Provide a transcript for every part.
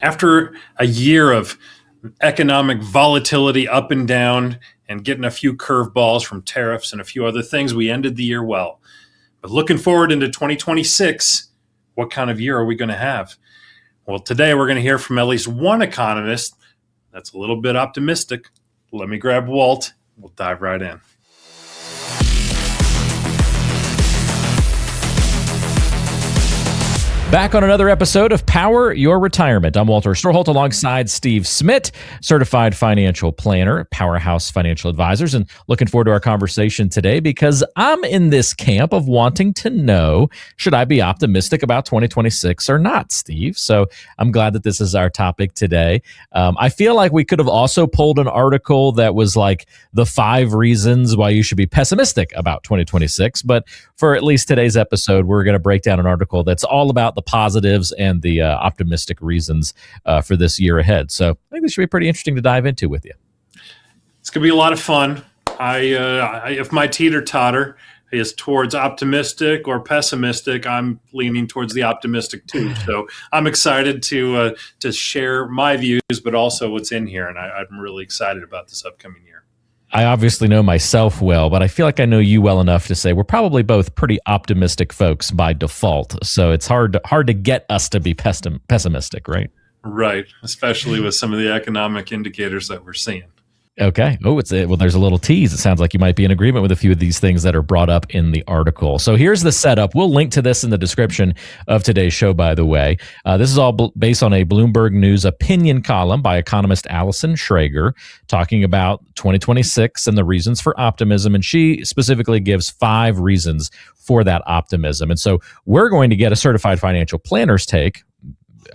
After a year of economic volatility up and down and getting a few curveballs from tariffs and a few other things, we ended the year well. But looking forward into 2026, what kind of year are we going to have? Well, today we're going to hear from at least one economist that's a little bit optimistic. Let me grab Walt. We'll dive right in. Back on another episode of Power Your Retirement. I'm Walter Storholt alongside Steve Smith, certified financial planner, Powerhouse Financial Advisors, and looking forward to our conversation today because I'm in this camp of wanting to know, should I be optimistic about 2026 or not, Steve? So I'm glad that this is our topic today. I feel like we could have also pulled an article that was like the 5 reasons why you should be pessimistic about 2026. But for at least today's episode, we're going to break down an article that's all about the positives and the optimistic reasons for this year ahead. So I think this should be pretty interesting to dive into with you. It's going to be a lot of fun. If my teeter-totter is towards optimistic or pessimistic, I'm leaning towards the optimistic too. So I'm excited to share my views, but also what's in here. And I'm really excited about this upcoming year. I obviously know myself well, but I feel like I know you well enough to say we're probably both pretty optimistic folks by default. So it's hard to get us to be pessimistic, right? Right, especially with some of the economic indicators that we're seeing. Okay. Oh, well, there's a little tease. It sounds like you might be in agreement with a few of these things that are brought up in the article. So here's the setup. We'll link to this in the description of today's show, by the way. This is all based on a Bloomberg News opinion column by economist Allison Schrager talking about 2026 and the reasons for optimism. And she specifically gives 5 reasons for that optimism. And so we're going to get a certified financial planner's take,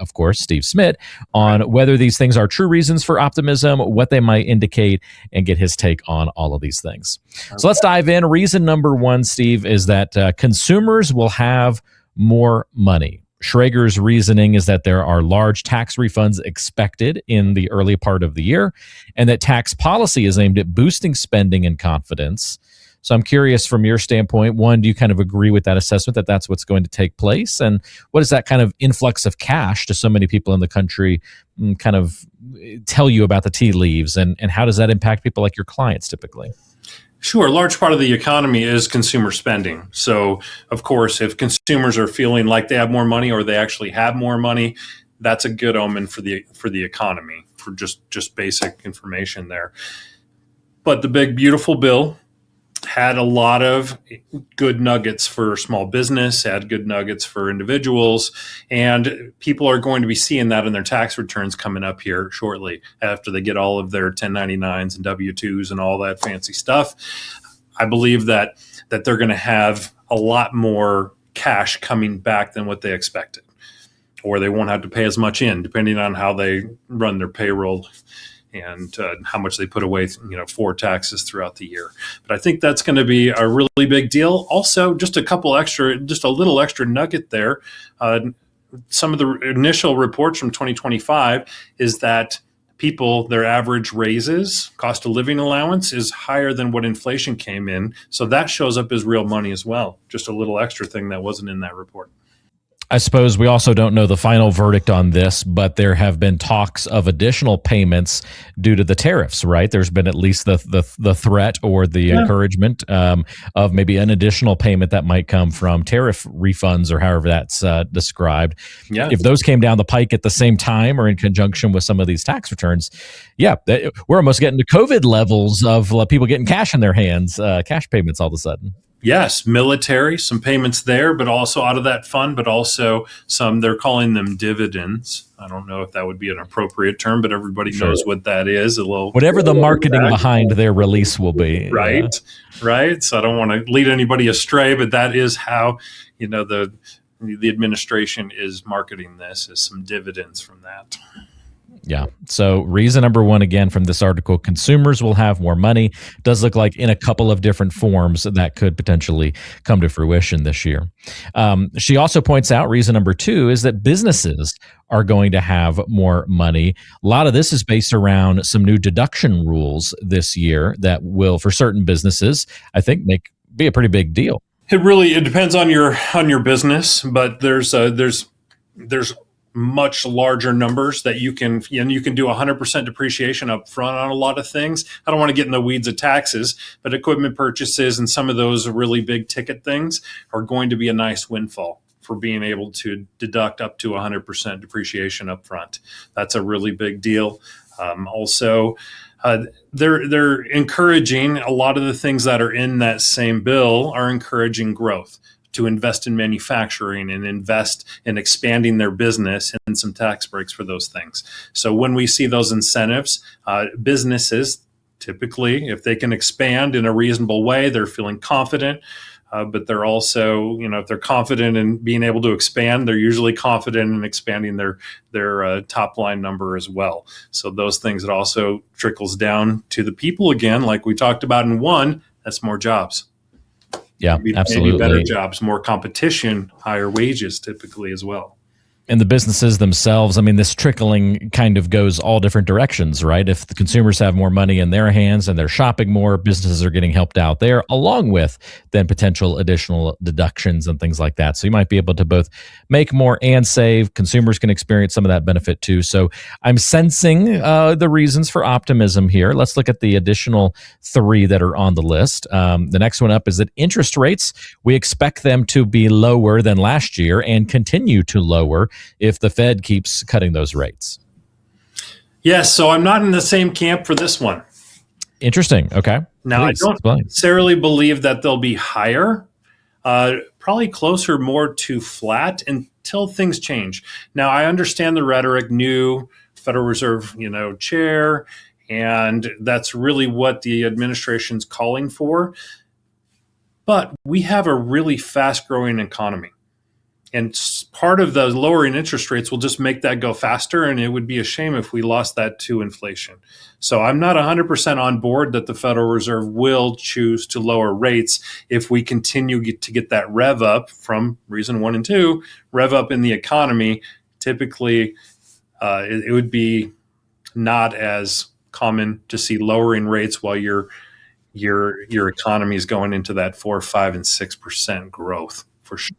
of course, Steve Smith, on whether these things are true reasons for optimism, what they might indicate, and get his take on all of these things. Okay. So let's dive in. Reason number 1, Steve, is that consumers will have more money. Schrager's reasoning is that there are large tax refunds expected in the early part of the year, and that tax policy is aimed at boosting spending and confidence. So I'm curious from your standpoint, 1, do you kind of agree with that assessment that that's what's going to take place? And what does that kind of influx of cash to so many people in the country kind of tell you about the tea leaves? And how does that impact people like your clients typically? Sure. A large part of the economy is consumer spending. So, of course, if consumers are feeling like they have more money or they actually have more money, that's a good omen for the economy, for just basic information there. But the big, beautiful bill had a lot of good nuggets for small business, had good nuggets for individuals, and people are going to be seeing that in their tax returns coming up here shortly after they get all of their 1099s and W-2s and all that fancy stuff. I believe that they're going to have a lot more cash coming back than what they expected, or they won't have to pay as much in, depending on how they run their payroll and how much they put away, for taxes throughout the year. But I think that's going to be a really big deal. Also, just a little extra nugget there. Some of the initial reports from 2025 is that their average raises, cost of living allowance, is higher than what inflation came in. So that shows up as real money as well. Just a little extra thing that wasn't in that report. I suppose we also don't know the final verdict on this, but there have been talks of additional payments due to the tariffs, right? There's been at least the threat or the encouragement of maybe an additional payment that might come from tariff refunds or however that's described. Yeah. If those came down the pike at the same time or in conjunction with some of these tax returns, we're almost getting to COVID levels of people getting cash in their hands, cash payments all of a sudden. Yes, military, some payments there, but also out of that fund, but also some, they're calling them dividends. I don't know if that would be an appropriate term, but everybody knows what that is. Whatever the marketing behind their release will be. Right. So I don't want to lead anybody astray, but that is how, the administration is marketing this, as some dividends from that. Yeah. So reason number 1, again, from this article, consumers will have more money. Does look like in a couple of different forms that could potentially come to fruition this year. She also points out reason number 2 is that businesses are going to have more money. A lot of this is based around some new deduction rules this year that will, for certain businesses, I think be a pretty big deal. It depends on your business, but there's much larger numbers that you can do 100% depreciation up front on a lot of things. I don't want to get in the weeds of taxes, but equipment purchases and some of those really big ticket things are going to be a nice windfall for being able to deduct up to 100% depreciation up front. That's a really big deal. Also, they're encouraging a lot of the things that are in that same bill are encouraging growth, to invest in manufacturing and invest in expanding their business, and some tax breaks for those things. So when we see those incentives, businesses typically, if they can expand in a reasonable way, they're feeling confident. But they're also, if they're confident in being able to expand, they're usually confident in expanding their top line number as well. So those things, it also trickles down to the people again, like we talked about in one, that's more jobs. Yeah, absolutely. Maybe better jobs, more competition, higher wages typically as well. And the businesses themselves, I mean, this trickling kind of goes all different directions, right? If the consumers have more money in their hands and they're shopping more, businesses are getting helped out there, along with then potential additional deductions and things like that. So you might be able to both make more and save. Consumers can experience some of that benefit too. So I'm sensing the reasons for optimism here. Let's look at the additional three that are on the list. The next one up is that interest rates, we expect them to be lower than last year and continue to lower if the Fed keeps cutting those rates. Yes, so I'm not in the same camp for this one. Interesting. Okay. Now, Please I don't explain. necessarily believe that they'll be higher, probably closer more to flat until things change. Now, I understand the rhetoric, new Federal Reserve, chair, and that's really what the administration's calling for. But we have a really fast-growing economy. And part of the lowering interest rates will just make that go faster, and it would be a shame if we lost that to inflation. So I'm not 100% on board that the Federal Reserve will choose to lower rates if we continue to get that rev up from reason 1 and 2, rev up in the economy. Typically, it would be not as common to see lowering rates while your economy is going into that 4, 5, and 6% growth for sure.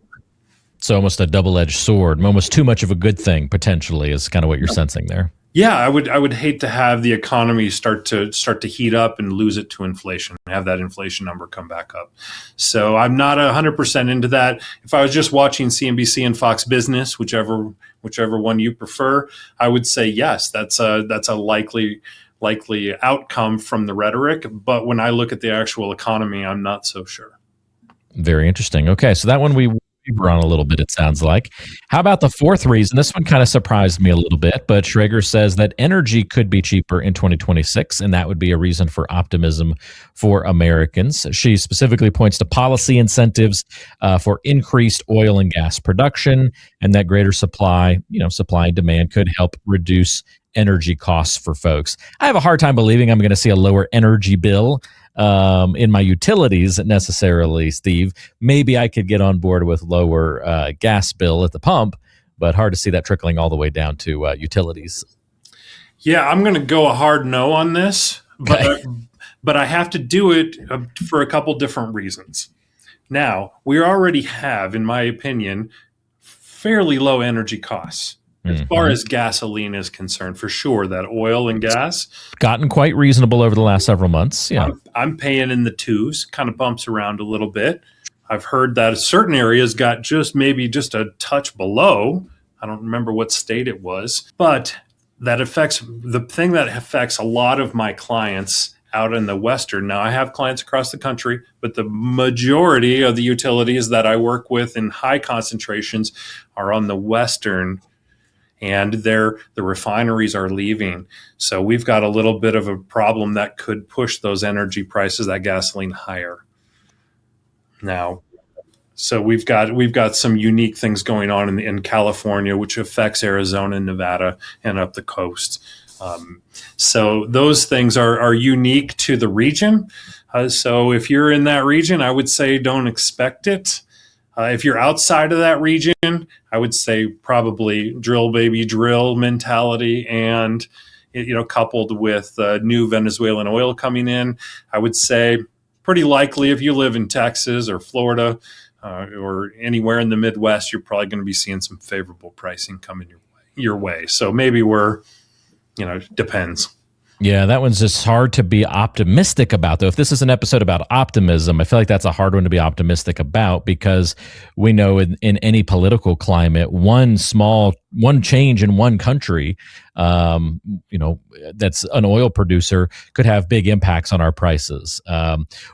So almost a double-edged sword, almost too much of a good thing potentially is kind of what you're sensing there. Yeah, I would hate to have the economy start to heat up and lose it to inflation, have that inflation number come back up. So I'm not 100% into that. If I was just watching CNBC and Fox Business, whichever one you prefer, I would say yes, that's a likely outcome from the rhetoric. But when I look at the actual economy, I'm not so sure. Very interesting. Okay, so that one we were on a little bit, it sounds like. How about the fourth reason? This one kind of surprised me a little bit, but Schrager says that energy could be cheaper in 2026, and that would be a reason for optimism for Americans. She specifically points to policy incentives for increased oil and gas production, and that greater supply and demand could help reduce energy costs for folks. I have a hard time believing I'm going to see a lower energy bill in my utilities necessarily, Steve. Maybe I could get on board with lower gas bill at the pump, but hard to see that trickling all the way down to utilities. Yeah, I'm going to go a hard no on this, Okay. but I have to do it for a couple different reasons. Now, we already have, in my opinion, fairly low energy costs. As far as gasoline is concerned, for sure, that oil and gas gotten quite reasonable over the last several months. Yeah, I'm paying in the twos, kind of bumps around a little bit. I've heard that certain areas got maybe just a touch below. I don't remember what state it was, but the thing that affects a lot of my clients out in the Western. Now, I have clients across the country, but the majority of the utilities that I work with in high concentrations are on the Western, and the refineries are leaving. So we've got a little bit of a problem that could push those energy prices, that gasoline, higher. Now, so we've got some unique things going on in California, which affects Arizona and Nevada and up the coast. So those things are unique to the region. So if you're in that region, I would say don't expect it. If you're outside of that region, I would say probably drill, baby, drill mentality, and coupled with new Venezuelan oil coming in, I would say pretty likely if you live in Texas or Florida or anywhere in the Midwest, you're probably going to be seeing some favorable pricing coming your way. your way. So maybe we're, depends. Yeah, that one's just hard to be optimistic about, though. If this is an episode about optimism, I feel like that's a hard one to be optimistic about, because we know in any political climate, one change in one country, that's an oil producer, could have big impacts on our prices.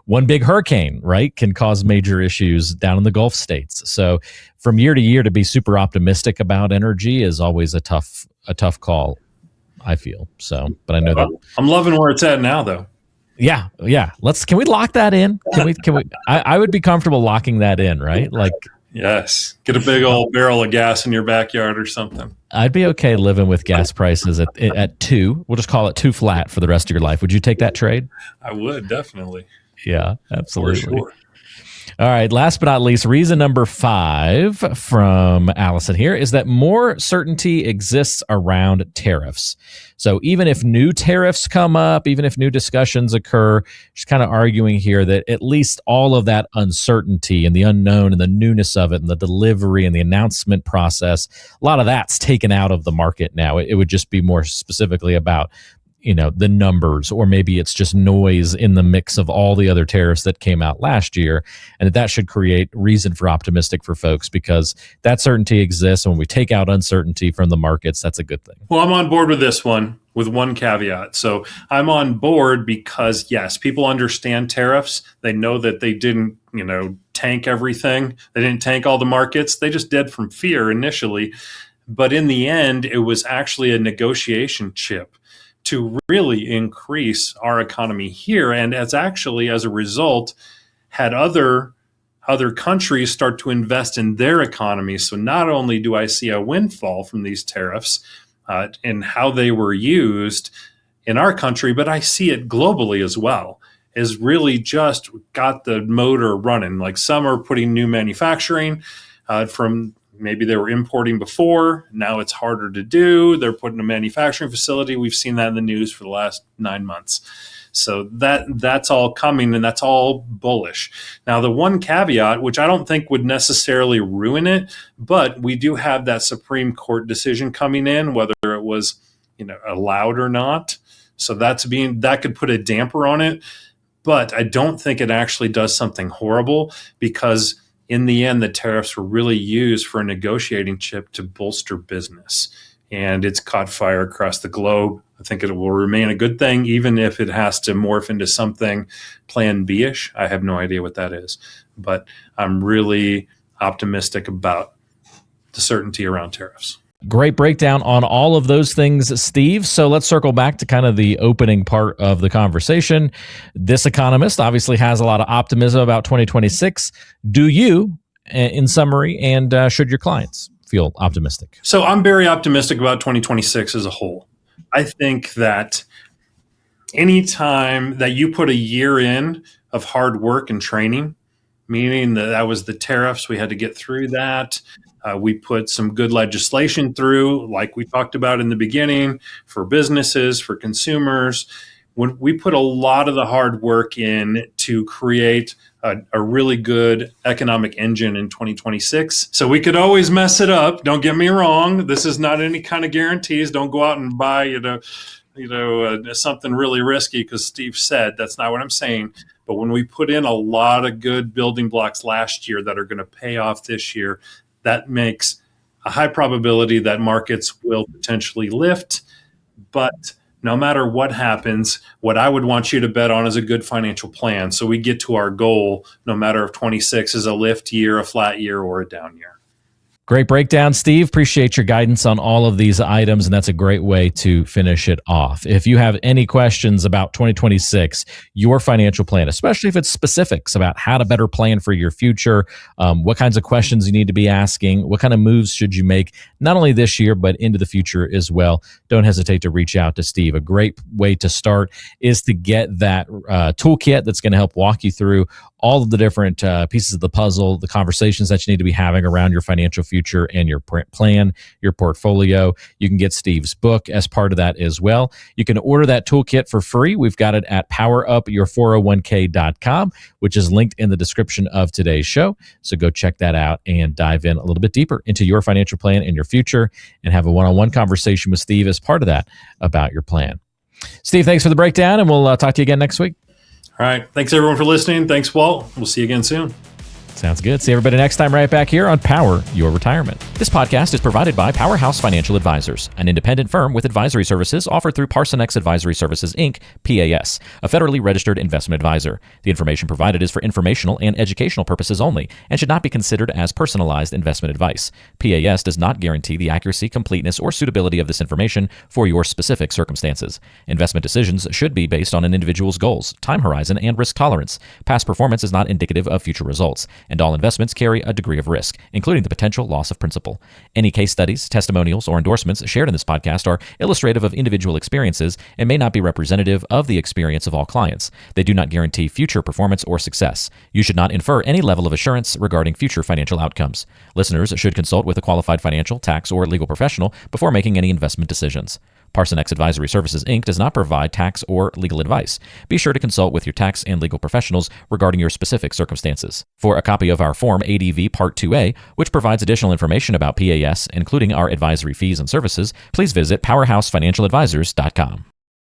One big hurricane, right, can cause major issues down in the Gulf states. So from year to year, to be super optimistic about energy is always a tough call, I feel. So, but I know that I'm loving where it's at now, though. Yeah. Can we lock that in? Can we, I would be comfortable locking that in, right? Like, yes, get a big old barrel of gas in your backyard or something. I'd be okay living with gas prices at 2. We'll just call it 2 flat for the rest of your life. Would you take that trade? I would, definitely. Yeah, absolutely. For sure. All right. Last but not least, reason number 5 from Allison here is that more certainty exists around tariffs. So even if new tariffs come up, even if new discussions occur, she's kind of arguing here that at least all of that uncertainty and the unknown and the newness of it and the delivery and the announcement process, a lot of that's taken out of the market now. It would just be more specifically about the numbers, or maybe it's just noise in the mix of all the other tariffs that came out last year. And that should create reason for optimistic for folks, because that certainty exists. And when we take out uncertainty from the markets, that's a good thing. Well, I'm on board with this one with one caveat. So I'm on board because, yes, people understand tariffs. They know that they didn't, tank everything. They didn't tank all the markets. They just did from fear initially. But in the end, it was actually a negotiation chip to really increase our economy here. And as a result, had other countries start to invest in their economy. So not only do I see a windfall from these tariffs and how they were used in our country, but I see it globally as well, is really just got the motor running. Like some are putting new manufacturing from maybe they were importing before. Now it's harder to do. They're putting a manufacturing facility. We've seen that in the news for the last 9 months. So that's all coming, and that's all bullish. Now, the one caveat, which I don't think would necessarily ruin it, but we do have that Supreme Court decision coming in, whether it was allowed or not. So that could put a damper on it. But I don't think it actually does something horrible, because in the end, the tariffs were really used for a negotiating chip to bolster business. And it's caught fire across the globe. I think it will remain a good thing, even if it has to morph into something plan B-ish. I have no idea what that is. But I'm really optimistic about the certainty around tariffs. Great breakdown on all of those things, Steve. So let's circle back to kind of the opening part of the conversation. This economist obviously has a lot of optimism about 2026. Do you, in summary, and should your clients feel optimistic? So I'm very optimistic about 2026 as a whole. I think that anytime that you put a year in of hard work and training, meaning that was the tariffs, we had to get through that. We put some good legislation through, like we talked about in the beginning, for businesses, for consumers. When we put a lot of the hard work in to create a really good economic engine in 2026. So we could always mess it up. Don't get me wrong. This is not any kind of guarantees. Don't go out and buy, something really risky, because Steve said that's not what I'm saying. But when we put in a lot of good building blocks last year that are going to pay off this year, that makes a high probability that markets will potentially lift. But no matter what happens, what I would want you to bet on is a good financial plan, so we get to our goal, no matter if 26 is a lift year, a flat year, or a down year. Great breakdown, Steve. Appreciate your guidance on all of these items, and that's a great way to finish it off. If you have any questions about 2026, your financial plan, especially if it's specifics about how to better plan for your future, what kinds of questions you need to be asking, what kind of moves should you make, not only this year, but into the future as well, don't hesitate to reach out to Steve. A great way to start is to get that toolkit that's going to help walk you through all of the different pieces of the puzzle, the conversations that you need to be having around your financial future and your plan, your portfolio. You can get Steve's book as part of that as well. You can order that toolkit for free. We've got it at powerupyour401k.com, which is linked in the description of today's show. So go check that out and dive in a little bit deeper into your financial plan and your future and have a one-on-one conversation with Steve as part of that about your plan. Steve, thanks for the breakdown, and we'll talk to you again next week. All right. Thanks, everyone, for listening. Thanks, Walt. We'll see you again soon. Sounds good. See everybody next time right back here on Power Your Retirement. This podcast is provided by Powerhouse Financial Advisors, an independent firm with advisory services offered through Parsonex Advisory Services, Inc., PAS, a federally registered investment advisor. The information provided is for informational and educational purposes only and should not be considered as personalized investment advice. PAS does not guarantee the accuracy, completeness, or suitability of this information for your specific circumstances. Investment decisions should be based on an individual's goals, time horizon, and risk tolerance. Past performance is not indicative of future results, and all investments carry a degree of risk, including the potential loss of principal. Any case studies, testimonials, or endorsements shared in this podcast are illustrative of individual experiences and may not be representative of the experience of all clients. They do not guarantee future performance or success. You should not infer any level of assurance regarding future financial outcomes. Listeners should consult with a qualified financial, tax, or legal professional before making any investment decisions. Parsonex Advisory Services, Inc. does not provide tax or legal advice. Be sure to consult with your tax and legal professionals regarding your specific circumstances. For a copy of our Form ADV Part 2A, which provides additional information about PAS, including our advisory fees and services, please visit powerhousefinancialadvisors.com.